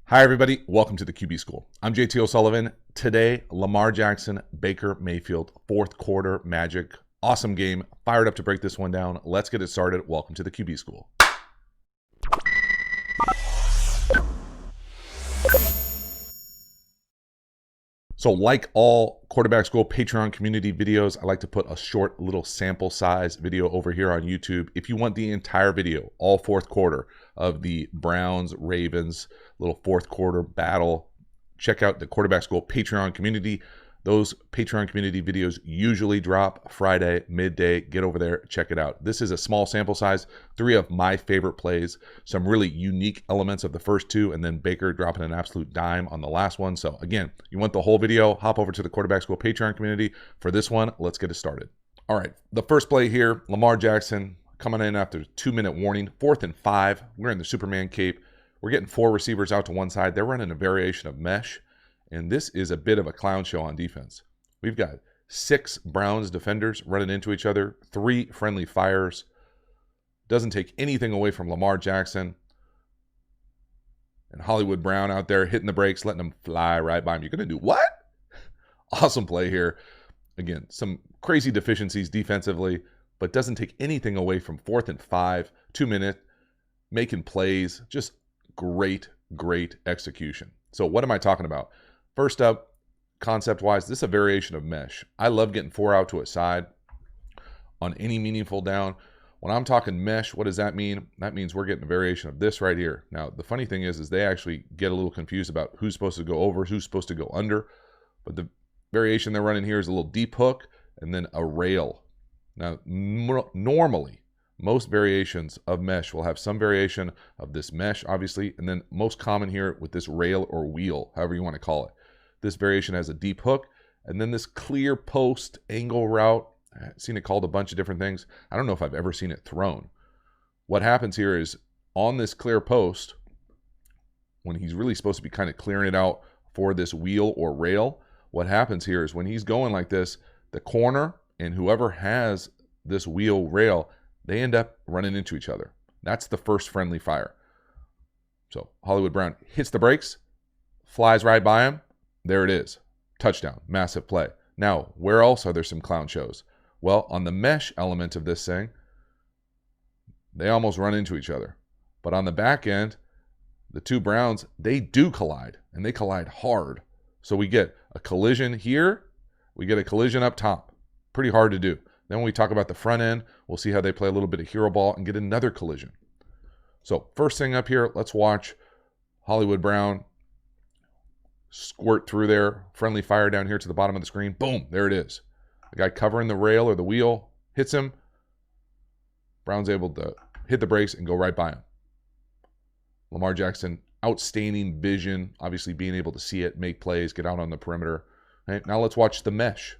Hi, everybody. Welcome to the QB School. I'm JT O'Sullivan. Today, Lamar Jackson, Baker Mayfield, fourth quarter magic. Awesome game. Fired up to break this one down. Let's get it started. Welcome to the QB School. So like all quarterback school Patreon community videos, I like to put a short little sample size video over here on YouTube. If you want the entire video, all fourth quarter of the Browns, Ravens, little fourth quarter battle, check out the quarterback school Patreon community. Those Patreon community videos usually drop Friday, midday. Get over there, check it out. This is a small sample size, 3 of my favorite plays, some really unique elements of the first 2, and then Baker dropping an absolute dime on the last one. So again, you want the whole video, hop over to the quarterback school Patreon community. For this one, let's get it started. All right, the first play here, Lamar Jackson coming in after a 2-minute warning, 4th and 5. We're in the Superman cape. We're getting 4 receivers out to one side. They're running a variation of mesh. And this is a bit of a clown show on defense. We've got 6 Browns defenders running into each other, 3 friendly fires. Doesn't take anything away from Lamar Jackson. And Hollywood Brown out there hitting the brakes, letting them fly right by him. You're going to do what? Awesome play here. Again, some crazy deficiencies defensively, but doesn't take anything away from 4th and 5, 2 minute, making plays. Just great execution. So what am I talking about? First up, concept-wise, this is a variation of mesh. I love getting 4 out to a side on any meaningful down. When I'm talking mesh, what does that mean? That means we're getting a variation of this right here. Now, the funny thing is they actually get a little confused about who's supposed to go over, who's supposed to go under. But the variation they're running here is a little deep hook and then a rail. Now, normally, most variations of mesh will have some variation of this mesh, obviously, and then most common here with this rail or wheel, however you want to call it. This variation has a deep hook, and then this clear post angle route. I've seen it called a bunch of different things. I don't know if I've ever seen it thrown. What happens here is on this clear post, when he's really supposed to be kind of clearing it out for this wheel or rail, what happens here is when he's going like this, the corner and whoever has this wheel rail, they end up running into each other. That's the first friendly fire. So Hollywood Brown hits the brakes, flies right by him. There it is. Touchdown. Massive play. Now, where else are there some clown shows? Well, on the mesh element of this thing, they almost run into each other. But on the back end, the 2 Browns, they do collide, and they collide hard. So we get a collision here. We get a collision up top. Pretty hard to do. Then when we talk about the front end, we'll see how they play a little bit of hero ball and get another collision. So first thing up here, let's watch Hollywood Brown squirt through there. Friendly fire down here to the bottom of the screen. Boom, there it is. The guy covering the rail or the wheel hits him. Brown's able to hit the brakes and go right by him. Lamar Jackson, outstanding vision, obviously being able to see it, make plays, get out on the perimeter. Right, now let's watch the mesh.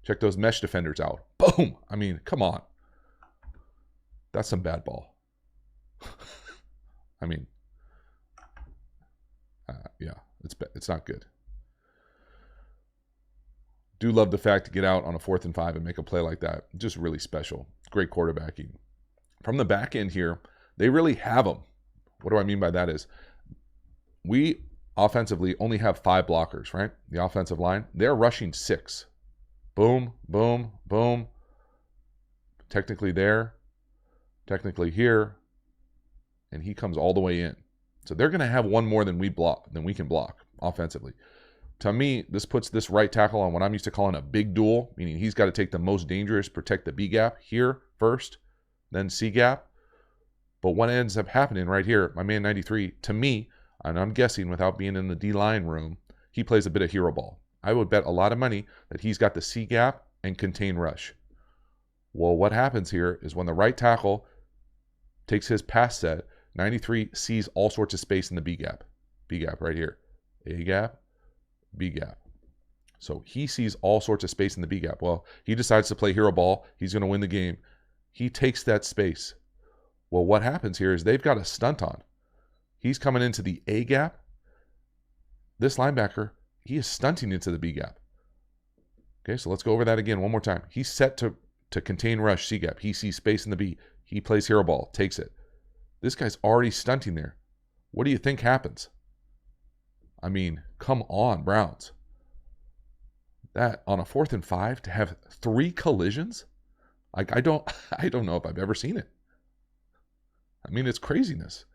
Check those mesh defenders out. Boom. I mean, come on. That's some bad ball. I mean, yeah, it's not good. Do love the fact to get out on a 4th and 5 and make a play like that. Just really special. Great quarterbacking. From the back end here, they really have them. What do I mean by that is we offensively only have 5 blockers, right? The offensive line. They're rushing 6. Boom, boom, boom. Technically there, technically here, and he comes all the way in. So they're going to have 1 more than we can block offensively. To me, this puts this right tackle on what I'm used to calling a big duel, meaning he's got to take the most dangerous, protect the B gap here first, then C gap. But what ends up happening right here, my man 93, to me, and I'm guessing without being in the D-line room, he plays a bit of hero ball. I would bet a lot of money that he's got the C gap and contain rush. Well, what happens here is when the right tackle takes his pass set, 93 sees all sorts of space in the B gap. B gap right here. A gap, B gap. So he sees all sorts of space in the B gap. Well, he decides to play hero ball. He's going to win the game. He takes that space. Well, what happens here is they've got a stunt on. He's coming into the A gap. This linebacker, he is stunting into the B gap. Okay, so let's go over that again one more time. He's set to contain rush C gap. He sees space in the B. He plays hero ball, takes it. This guy's already stunting there. What do you think happens? I mean, come on, Browns. That on a 4th and 5 to have 3 collisions? Like I don't know if I've ever seen it. I mean, it's craziness.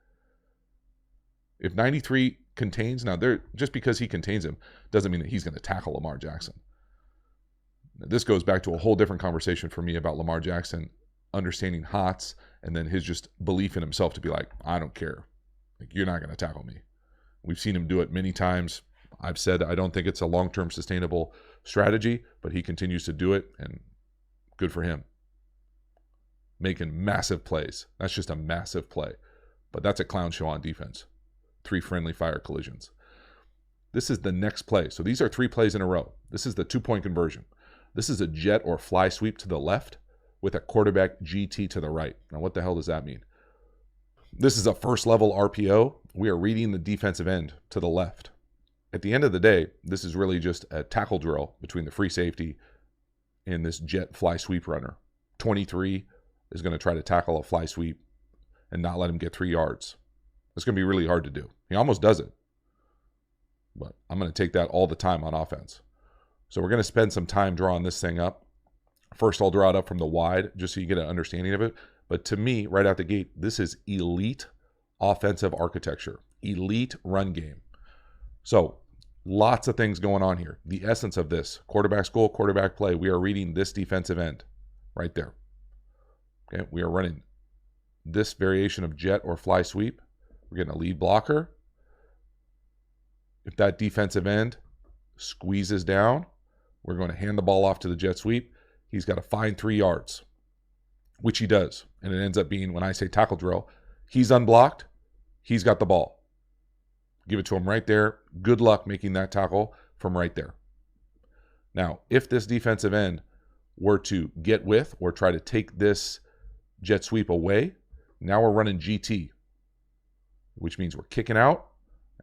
If 93 contains, now there, just because he contains him doesn't mean that he's going to tackle Lamar Jackson. This goes back to a whole different conversation for me about Lamar Jackson understanding hots and then his just belief in himself to be like, I don't care. Like, you're not going to tackle me. We've seen him do it many times. I've said I don't think it's a long-term sustainable strategy, but he continues to do it, and good for him. Making massive plays. That's just a massive play. But that's a clown show on defense. 3 friendly fire collisions. This is the next play. So these are 3 plays in a row. This is the 2-point conversion. This is a jet or fly sweep to the left with a quarterback GT to the right. Now, what the hell does that mean? This is a first level RPO. We are reading the defensive end to the left. At the end of the day, this is really just a tackle drill between the free safety and this jet fly sweep runner. 23 is going to try to tackle a fly sweep and not let him get 3 yards. It's going to be really hard to do. He almost does it. But I'm going to take that all the time on offense. So we're going to spend some time drawing this thing up. First, I'll draw it up from the wide just so you get an understanding of it. But to me, right out the gate, this is elite offensive architecture, elite run game. So lots of things going on here. The essence of this, quarterback school, quarterback play, we are reading this defensive end right there. Okay, we are running this variation of jet or fly sweep. We're getting a lead blocker. If that defensive end squeezes down, we're going to hand the ball off to the jet sweep. He's got to find 3 yards, which he does. And it ends up being, when I say tackle drill, he's unblocked. He's got the ball. Give it to him right there. Good luck making that tackle from right there. Now, if this defensive end were to get with or try to take this jet sweep away, now we're running GT, which means we're kicking out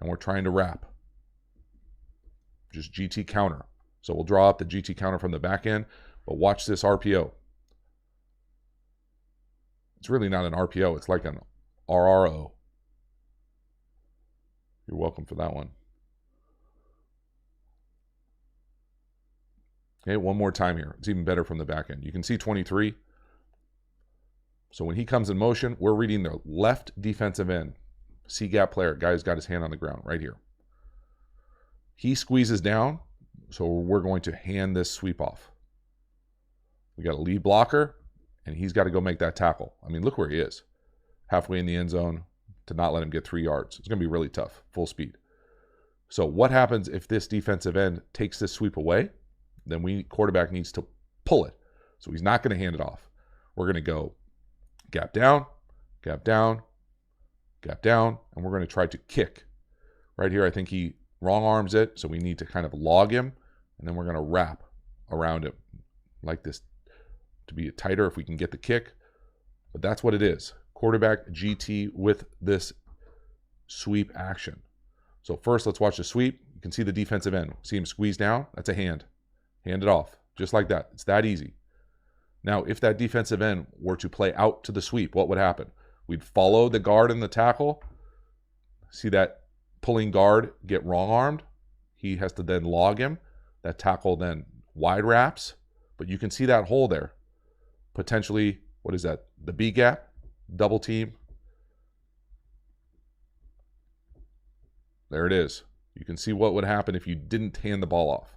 and we're trying to wrap. Just GT counter. So we'll draw up the GT counter from the back end, but watch this RPO. It's really not an RPO. It's like an RRO. You're welcome for that one. Okay, one more time here. It's even better from the back end. You can see 23. So when he comes in motion, we're reading the left defensive end. C-gap player, guy who's got his hand on the ground right here. He squeezes down, so we're going to hand this sweep off. We got a lead blocker, and he's got to go make that tackle. I mean, look where he is. Halfway in the end zone to not let him get 3 yards. It's going to be really tough, full speed. So what happens if this defensive end takes this sweep away? Then quarterback needs to pull it. So he's not going to hand it off. We're going to go gap down, gap down, gap down, and we're going to try to kick. Right here, I think he wrong arms it, so we need to kind of log him, and then we're going to wrap around him like this to be tighter if we can get the kick. But that's what it is. Quarterback GT with this sweep action. So first, let's watch the sweep. You can see the defensive end. See him squeeze down? That's a hand. Hand it off. Just like that. It's that easy. Now, if that defensive end were to play out to the sweep, what would happen? We'd follow the guard and the tackle. See that pulling guard get wrong armed? He has to then log him. That tackle then wide wraps. But you can see that hole there. Potentially, what is that? The B gap, double team. There it is. You can see what would happen if you didn't hand the ball off.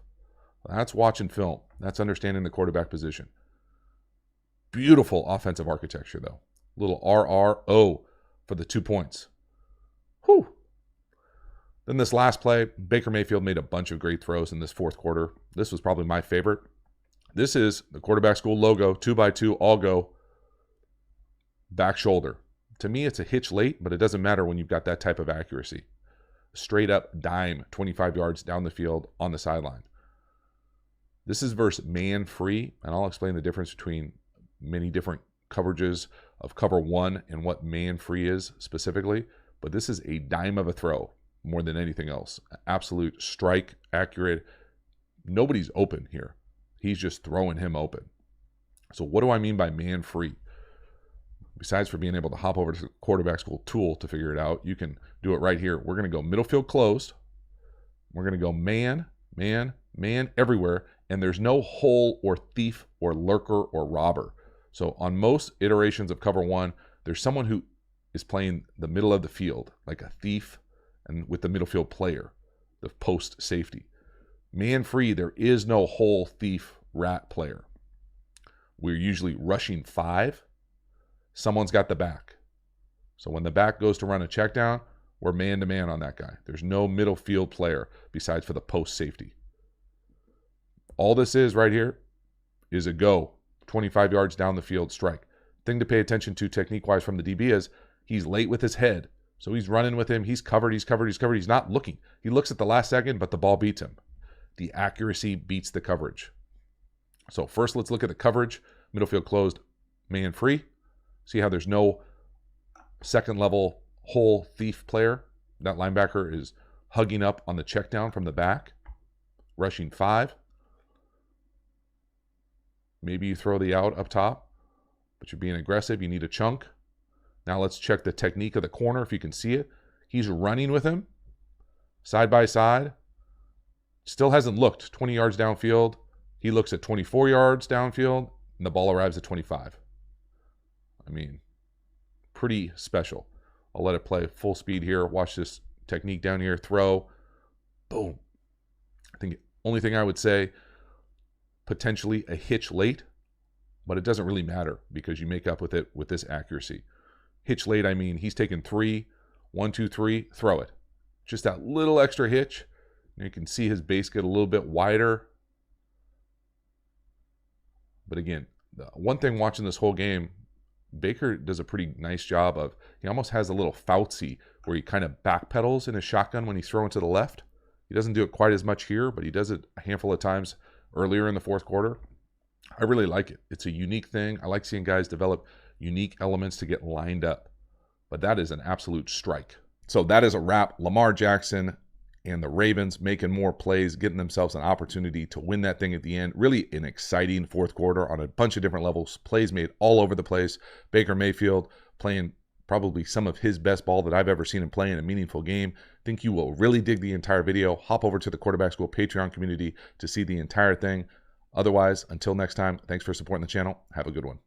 That's watching film. That's understanding the quarterback position. Beautiful offensive architecture, though. Little RRO for the 2 points. Whew. Then this last play, Baker Mayfield made a bunch of great throws in this fourth quarter. This was probably my favorite. This is the quarterback school logo, 2x2, all go, back shoulder. To me, it's a hitch late, but it doesn't matter when you've got that type of accuracy. Straight up dime, 25 yards down the field on the sideline. This is versus man free, and I'll explain the difference between many different coverages of cover one and what man free is specifically. But this is a dime of a throw more than anything else. Absolute strike, accurate. Nobody's open here. He's just throwing him open. So what do I mean by man free? Besides for being able to hop over to the quarterback school tool to figure it out, you can do it right here. We're going to go middle field closed. We're going to go man, man, man everywhere, and there's no hole or thief or lurker or robber. So on most iterations of cover one, there's someone who is playing the middle of the field, like a thief, and with the middle field player, the post safety. Man free, there is no hole, thief, rat player. We're usually rushing 5. Someone's got the back. So when the back goes to run a check down, we're man-to-man on that guy. There's no middle field player besides for the post safety. All this is right here is a go, 25 yards down the field strike. Thing to pay attention to technique-wise from the DB is he's late with his head. So he's running with him. He's covered. He's not looking. He looks at the last second, but the ball beats him. The accuracy beats the coverage. So first, let's look at the coverage. Middle field closed, man free. See how there's no second level hole thief player. That linebacker is hugging up on the check down from the back. Rushing 5. Maybe you throw the out up top, but you're being aggressive. You need a chunk. Now let's check the technique of the corner if you can see it. He's running with him side by side. Still hasn't looked 20 yards downfield. He looks at 24 yards downfield, and the ball arrives at 25. I mean, pretty special. I'll let it play full speed here. Watch this technique down here. Throw. Boom. I think only thing I would say, potentially a hitch late, but it doesn't really matter because you make up with it with this accuracy. Hitch late, I mean, he's taking 3, 1, 2, 3, throw it. Just that little extra hitch. And you can see his base get a little bit wider. But again, the one thing watching this whole game, Baker does a pretty nice job of, he almost has a little Fauci where he kind of backpedals in his shotgun when he's throwing to the left. He doesn't do it quite as much here, but he does it a handful of times earlier in the fourth quarter. I really like it. It's a unique thing. I like seeing guys develop unique elements to get lined up. But that is an absolute strike. So that is a wrap. Lamar Jackson and the Ravens making more plays, getting themselves an opportunity to win that thing at the end. Really an exciting fourth quarter on a bunch of different levels. Plays made all over the place. Baker Mayfield playing probably some of his best ball that I've ever seen him play in a meaningful game. Think you will really dig the entire video. Hop over to the Quarterback School Patreon community to see the entire thing. Otherwise, until next time, thanks for supporting the channel. Have a good one.